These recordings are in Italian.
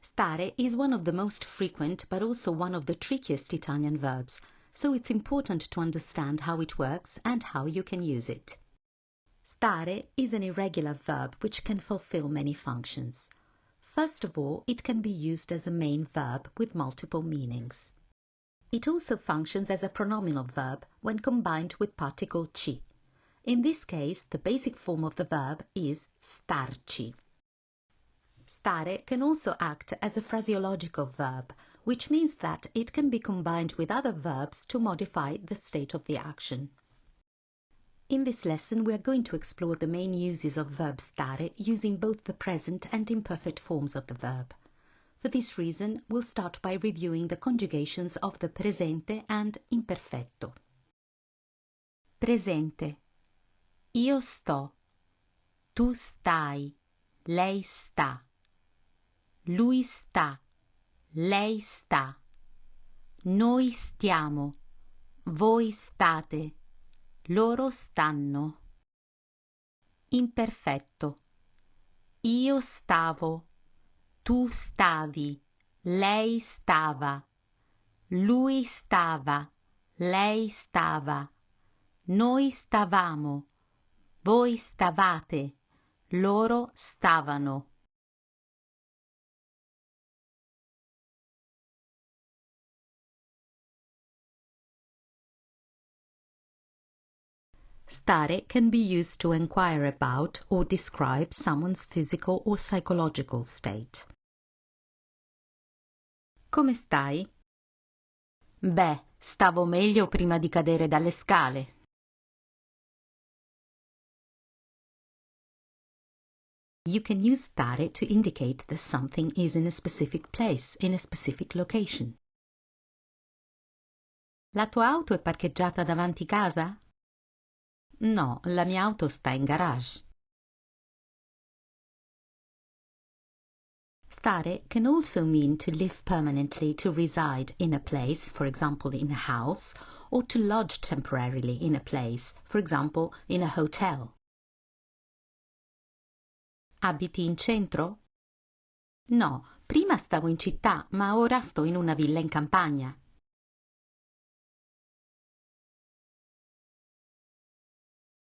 Stare is one of the most frequent but also one of the trickiest Italian verbs, so it's important to understand how it works and how you can use it. Stare is an irregular verb which can fulfill many functions. First of all, it can be used as a main verb with multiple meanings. It also functions as a pronominal verb when combined with particle ci. In this case, the basic form of the verb is starci. Stare can also act as a phraseological verb, which means that it can be combined with other verbs to modify the state of the action. In this lesson, we are going to explore the main uses of verb stare using both the present and imperfect forms of the verb. For this reason, we'll start by reviewing the conjugations of the presente and imperfetto. Presente. Io sto. Tu stai. Lei sta. Lui sta. Lei sta. Noi stiamo. Voi state. Loro stanno. Imperfetto. Io stavo. Tu stavi. Lei stava. Lui stava. Lei stava. Noi stavamo. Voi stavate. Loro stavano. Stare can be used to inquire about or describe someone's physical or psychological state. Come stai? Beh, stavo meglio prima di cadere dalle scale. You can use stare to indicate that something is in a specific place, in a specific location. La tua auto è parcheggiata davanti casa? No, la mia auto sta in garage. Stare can also mean to live permanently, to reside in a place, for example in a house, or to lodge temporarily in a place, for example in a hotel. Abiti in centro? No, prima stavo in città, ma ora sto in una villa in campagna.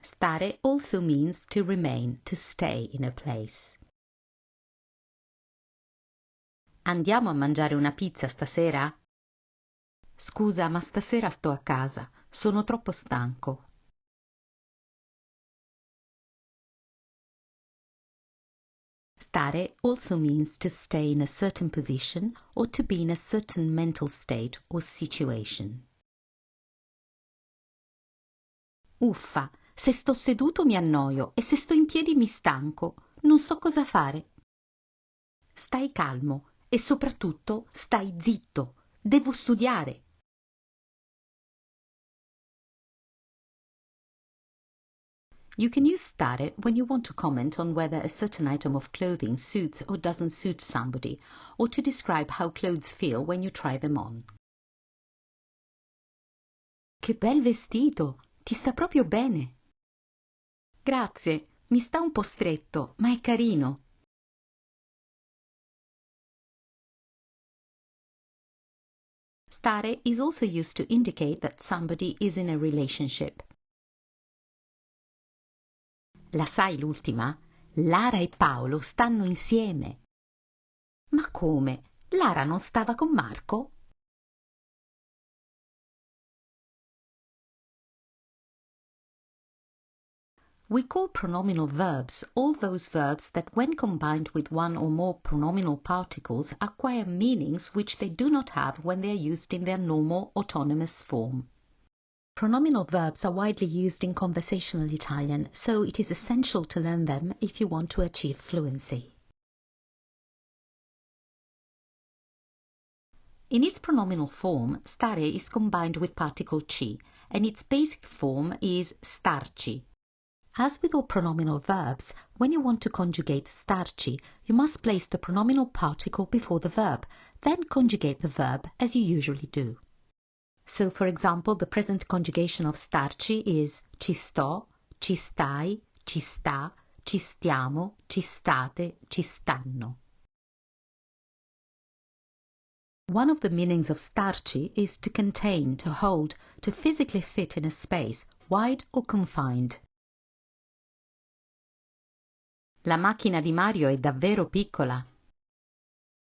Stare also means to remain, to stay in a place. Andiamo a mangiare una pizza stasera? Scusa, ma stasera sto a casa, sono troppo stanco. Stare also means to stay in a certain position or to be in a certain mental state or situation. Uffa, se sto seduto mi annoio e se sto in piedi mi stanco, non so cosa fare. Stai calmo e soprattutto stai zitto, devo studiare. You can use stare when you want to comment on whether a certain item of clothing suits or doesn't suit somebody, or to describe how clothes feel when you try them on. Che bel vestito! Ti sta proprio bene. Grazie, mi sta un po' stretto, ma è carino. Stare is also used to indicate that somebody is in a relationship. La sai l'ultima? Lara e Paolo stanno insieme. Ma come? Lara non stava con Marco? We call pronominal verbs all those verbs that when combined with one or more pronominal particles acquire meanings which they do not have when they are used in their normal autonomous form. Pronominal verbs are widely used in conversational Italian, so it is essential to learn them if you want to achieve fluency. In its pronominal form, stare is combined with particle ci, and its basic form is starci. As with all pronominal verbs, when you want to conjugate starci, you must place the pronominal particle before the verb, then conjugate the verb as you usually do. So, for example, the present conjugation of starci is ci sto, ci stai, ci sta, ci stiamo, ci state, ci stanno. One of the meanings of starci is to contain, to hold, to physically fit in a space, wide or confined. La macchina di Mario è davvero piccola.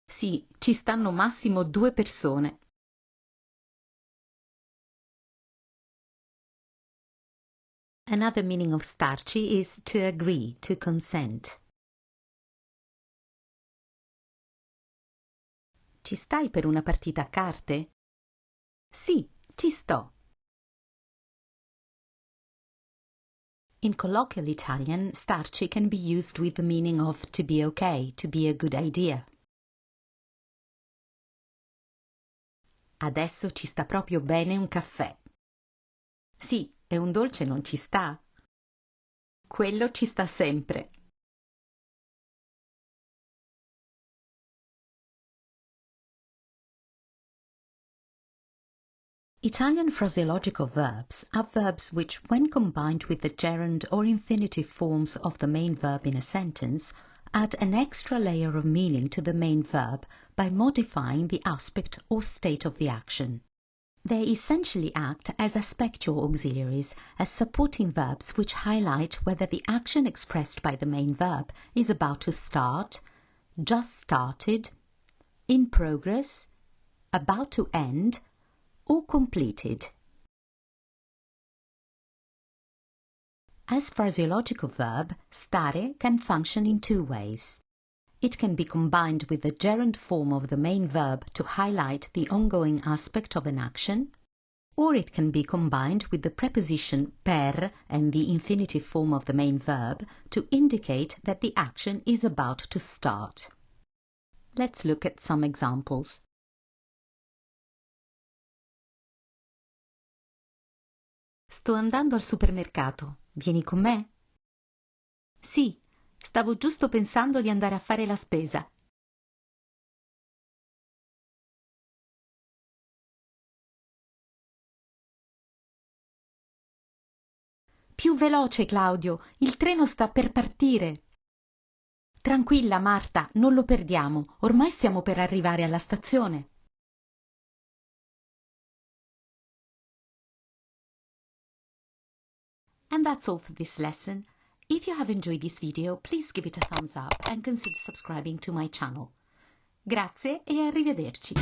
Sì, ci stanno massimo 2 persone. Another meaning of starci is to agree, to consent. Ci stai per una partita a carte? Sì, ci sto. In colloquial Italian, starci can be used with the meaning of to be okay, to be a good idea. Adesso ci sta proprio bene un caffè. Sì, e un dolce non ci sta? Quello ci sta sempre. Italian phraseological verbs are verbs which, when combined with the gerund or infinitive forms of the main verb in a sentence, add an extra layer of meaning to the main verb by modifying the aspect or state of the action. They essentially act as aspectual auxiliaries, as supporting verbs which highlight whether the action expressed by the main verb is about to start, just started, in progress, about to end, or completed. As phraseological verb, stare can function in 2 ways. It can be combined with the gerund form of the main verb to highlight the ongoing aspect of an action, or it can be combined with the preposition per and the infinitive form of the main verb to indicate that the action is about to start. Let's look at some examples. Sto andando al supermercato. Vieni con me? Sì, stavo giusto pensando di andare a fare la spesa. Più veloce, Claudio, il treno sta per partire. Tranquilla, Marta, non lo perdiamo. Ormai stiamo per arrivare alla stazione. And that's all for this lesson. If you have enjoyed this video, please give it a thumbs up and consider subscribing to my channel. Grazie e arrivederci.